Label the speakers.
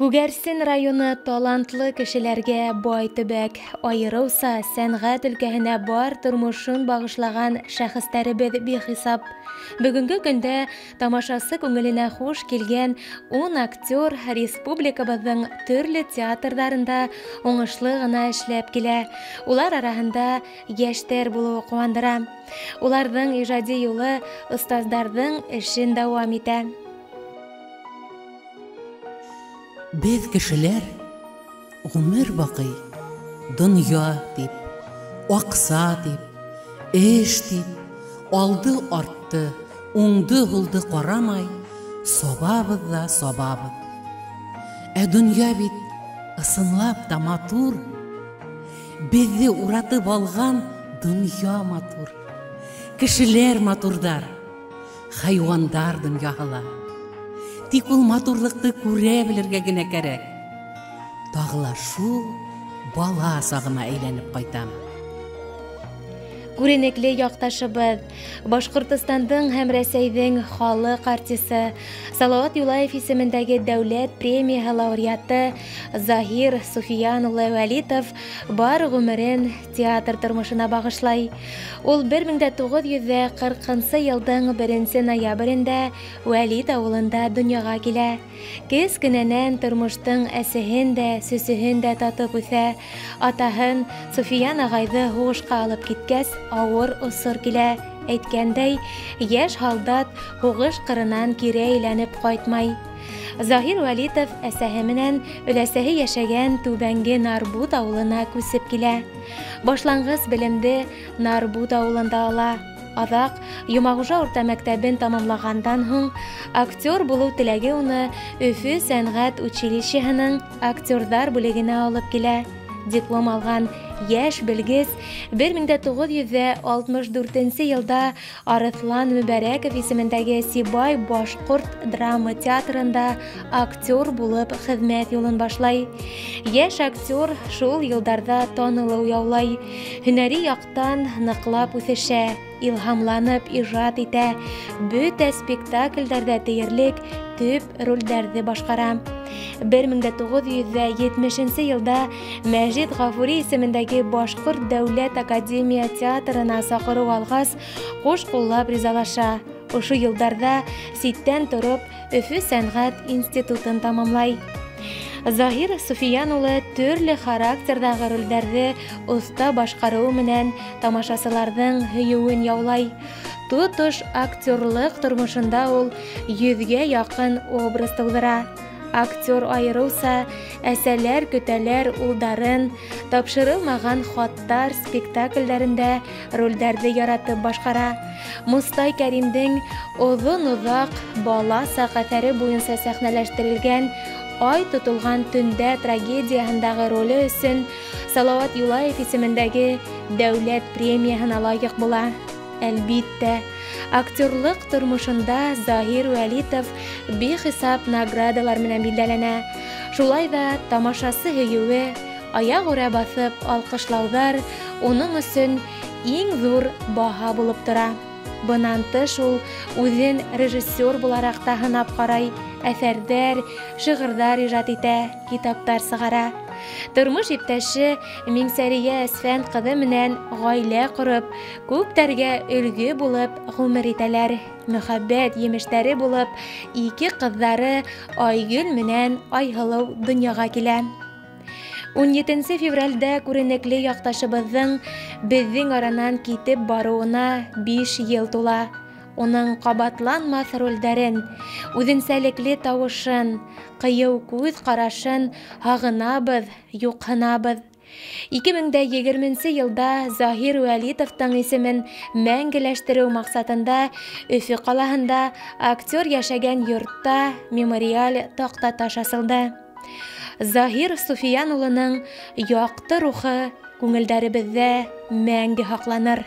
Speaker 1: Күгәрсен районы талантлы кешеләргә бай төбәк, айырыуса сәнгать өлкәһенә бар тормышын багышлаган шәхестәребез бихисап. Бүгенге көндә тамашасы күңеленә хуш килгән 10 актер республикабызның төрле театрларында уңышлы гына эшләп килә. Улар араһында яшьтәр булуы куандыра. Уларның иҗади юлы остазларның эшен дәвам итә.
Speaker 2: Без кешеләр гомер бакый, дөнья дип, акса дип, эш дип, алды-артты, уңды-булды карамай, сабабыз да сабабыз. Дөнья бит ысынлап та матур, безне уратып алган дөнья матур. Кешеләр матурдар, хайвандар дөньяһыла. Тик ул матурлыкты күрә белергә генә кәрәк. Тагыла шул бала сагына әйләнеп кайтам.
Speaker 1: Күренекле якташыбыз, Башкортостандың һәм Рәсәйнең халык артисты, Салават Юлаев исемендәге дәүләт премия лауреаты Заһир Суфиян улы Вәлитов бар гомерен театр тормышына багышлай. Ул 1940 елның 1 ноябрендә Вәлит авылында дөньяга килә. Кез кенәнән тормыштың әсеһен дә, сөсеһен дә татып үсә. Атаһын Суфиян агайды һугышка алып киткәс, авыр осыр килә. Әйткәндәй, яшь халдат һугыш кырынан кире әйләнеп кайтмай. Заһир Вәлитов әсәһе менән өләсәһе яшәгән Түбәнге Нарбут авылына күсеп килә. Башлангыч белемде Нарбут авылында ала. Аҙаҡ Йомағужа урта мәктәбен тамамлагандан һуң актер булыу теләге уны Өфө сәнгать училищеһының актерҙар бүлегенә алып килә. Диплом алған яшь белгес 1964 елда Арыҫлан Мүбәрәков исемендәге Сибай башҡорт драма театрында актер булып хеҙмәт юлын башлай. Яшь актер шул йылдарҙа танылыу яулай. Һөнәри яҡтан ныҡлап үҫешә, илһамланып ижад итә, бөтә спектаклдәрҙә тиерлек төп ролдәрҙе башҡара. 1970 елда Мәжит Ғафури исемендәге Башҡорт дәүләт академия театрына саҡырыу алғас, ҡуш ҡуллап ризалаша. Ошо йылдарҙа ситтән тороп Өфө сәнгать институтын тамамлай. Заһир Суфиян улы төрлө характерҙағы ролдәрҙе оҫта башҡарыу менән тамашасыларҙың һөйөүен яулай. Тотош актерлыҡ тормошонда ул 100-гә яҡын образ тыуҙыра. Актер айырыуса әсәләр көтәләр улдарын, тапшырылмаған хаттар спектакльдәрендә ролдәрҙе яратып башҡара. Мостай Кәримдең оҙон-оҙаҡ бала саҡ әҫәре буйынса сәхнәләштерелгән Ай тотолған төндә трагедияһындағы роле өсөн Салауат Юлаев исемендәге дәүләт премияһына лайыҡ була. Әлбиттә, актерлыҡ тормошонда Заһир Вәлитов бихисап наградалар менән билдәләнә. Шулай ҙа тамашасы һөйөүе, аяғүрә баҫып алҡышлауҙар уның өсөн иң ҙур баһа булып тора. Бынан тыш ул үҙен режиссер булараҡ та һынап ҡарай, әҫәрҙәр, шиғырҙар ижад итә, китаптар сығара. Тормош иптәше Миңсәрия Әсфән ҡыҙы менән ғаилә ҡороп, күптәргә өлгө булып ғүмер итәләр. Мөхәббәт емештәре булып, 2 ҡыҙҙары Айгөл менән Айһылыу донъяға килә. 17 февралдә күренекле яҡташыбыҙҙың беҙҙең аранан китеп барыуына 5 йыл тула. Уның ҡабатланмаҫ ролдәрен, үҙенсәлекле тауышын, ҡыйыу күҙ ҡарашын һағынабыҙ, юҡһынабыҙ. 2020 йылда Заһир Вәлитовтың исемен мәңгеләштереү маҡсатында Өфө ҡалаһында актер яшәгән йортта мемориаль таҡта таш асылды. Заһир Суфиян улының яҡты рухы күңелдәребеҙҙә мәңге һаҡланыр.